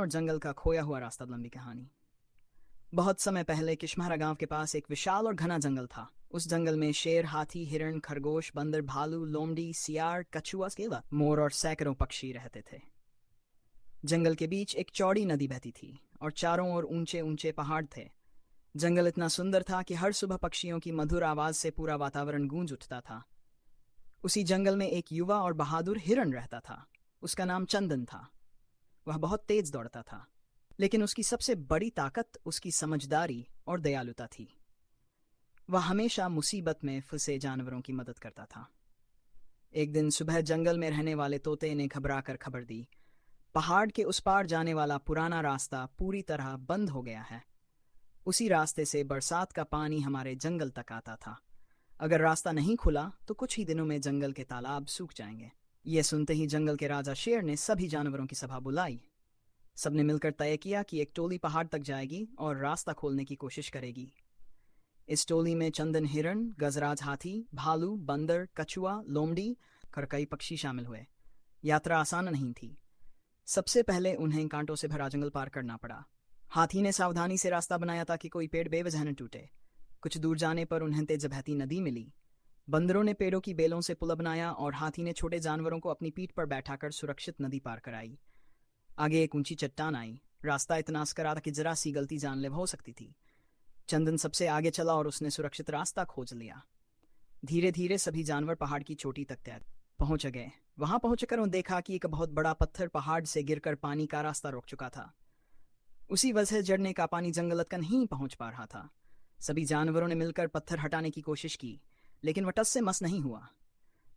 और जंगल का खोया हुआ रास्ता। लंबी कहानी। बहुत समय पहले किश्महरा गांव के पास एक विशाल और घना जंगल था। उस जंगल में शेर, हाथी, हिरण, खरगोश, बंदर, भालू, लोमड़ी, सियार, कछुआ, केला, मोर और सैकड़ों पक्षी रहते थे। जंगल के बीच एक चौड़ी नदी बहती थी और चारों ओर ऊंचे ऊंचे पहाड़ थे। जंगल इतना सुंदर था कि हर सुबह पक्षियों की मधुर आवाज से पूरा वातावरण गूंज उठता था। उसी जंगल में एक युवा और बहादुर हिरण रहता था। उसका नाम चंदन था। वह बहुत तेज दौड़ता था, लेकिन उसकी सबसे बड़ी ताकत उसकी समझदारी और दयालुता थी। वह हमेशा मुसीबत में फंसे जानवरों की मदद करता था। एक दिन सुबह जंगल में रहने वाले तोते ने घबराकर खबर दी, पहाड़ के उस पार जाने वाला पुराना रास्ता पूरी तरह बंद हो गया है। उसी रास्ते से बरसात का पानी हमारे जंगल तक आता था। अगर रास्ता नहीं खुला तो कुछ ही दिनों में जंगल के तालाब सूख जाएंगे। यह सुनते ही जंगल के राजा शेर ने सभी जानवरों की सभा बुलाई। सबने मिलकर तय किया कि एक टोली पहाड़ तक जाएगी और रास्ता खोलने की कोशिश करेगी। इस टोली में चंदन हिरण, गजराज हाथी, भालू, बंदर, कछुआ, लोमड़ी और कई पक्षी शामिल हुए। यात्रा आसान नहीं थी। सबसे पहले उन्हें कांटों से भरा जंगल पार करना पड़ा। हाथी ने सावधानी से रास्ता बनाया ताकि कोई पेड़ बेवजह न टूटे। कुछ दूर जाने पर उन्हें तेज बहती नदी मिली। बंदरों ने पेड़ों की बेलों से पुल बनाया और हाथी ने छोटे जानवरों को अपनी पीठ पर बैठाकर सुरक्षित नदी पार कराई। आगे एक ऊंची चट्टान आई। रास्ता इतना अस्करा था कि जरा सी गलती जानलेवा हो सकती थी। चंदन सबसे आगे चला और उसने सुरक्षित रास्ता खोज लिया। धीरे धीरे सभी जानवर पहाड़ की चोटी तक तैर पहुंच गए। वहां पहुंचकर उन्होंने देखा कि एक बहुत बड़ा पत्थर पहाड़ से गिरकर पानी का रास्ता रोक चुका था। उसी वजह से झरने का पानी जंगल तक नहीं पहुंच पा रहा था। सभी जानवरों ने मिलकर पत्थर हटाने की कोशिश की, लेकिन वह टस से मस नहीं हुआ।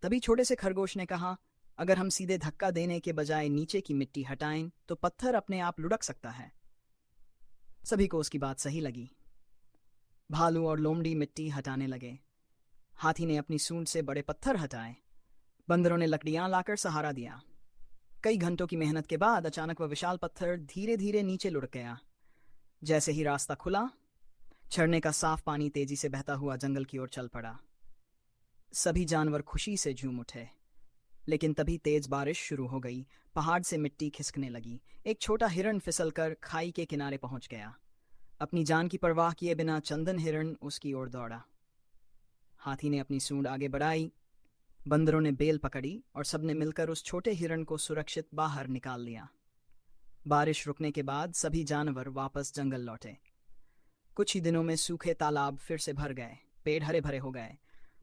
तभी छोटे से खरगोश ने कहा, अगर हम सीधे धक्का देने के बजाय नीचे की मिट्टी हटाएं तो पत्थर अपने आप लुढ़क सकता है। सभी को उसकी बात सही लगी। भालू और लोमड़ी मिट्टी हटाने लगे। हाथी ने अपनी सूंड से बड़े पत्थर हटाए। बंदरों ने लकड़ियां लाकर सहारा दिया। कई घंटों की मेहनत के बाद अचानक वह विशाल पत्थर धीरे धीरे नीचे लुढ़क गया। जैसे ही रास्ता खुला, झरने का साफ पानी तेजी से बहता हुआ जंगल की ओर चल पड़ा। सभी जानवर खुशी से झूम उठे। लेकिन तभी तेज बारिश शुरू हो गई। पहाड़ से मिट्टी खिसकने लगी। एक छोटा हिरण फिसलकर खाई के किनारे पहुंच गया। अपनी जान की परवाह किए बिना चंदन हिरण उसकी ओर दौड़ा। हाथी ने अपनी सूंड आगे बढ़ाई। बंदरों ने बेल पकड़ी और सबने मिलकर उस छोटे हिरण को सुरक्षित बाहर निकाल लिया। बारिश रुकने के बाद सभी जानवर वापस जंगल लौटे। कुछ ही दिनों में सूखे तालाब फिर से भर गए, पेड़ हरे भरे हो गए,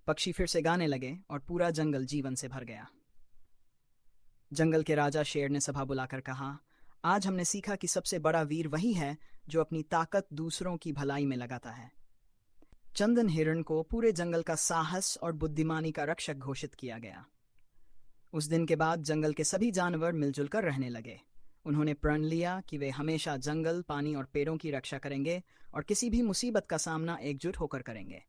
पक्षी फिर से गाने लगे और पूरा जंगल जीवन से भर गया। जंगल के राजा शेर ने सभा बुलाकर कहा, आज हमने सीखा कि सबसे बड़ा वीर वही है जो अपनी ताकत दूसरों की भलाई में लगाता है। चंदन हिरण को पूरे जंगल का साहस और बुद्धिमानी का रक्षक घोषित किया गया। उस दिन के बाद जंगल के सभी जानवर मिलजुल कर रहने लगे। उन्होंने प्रण लिया कि वे हमेशा जंगल, पानी और पेड़ों की रक्षा करेंगे और किसी भी मुसीबत का सामना एकजुट होकर करेंगे।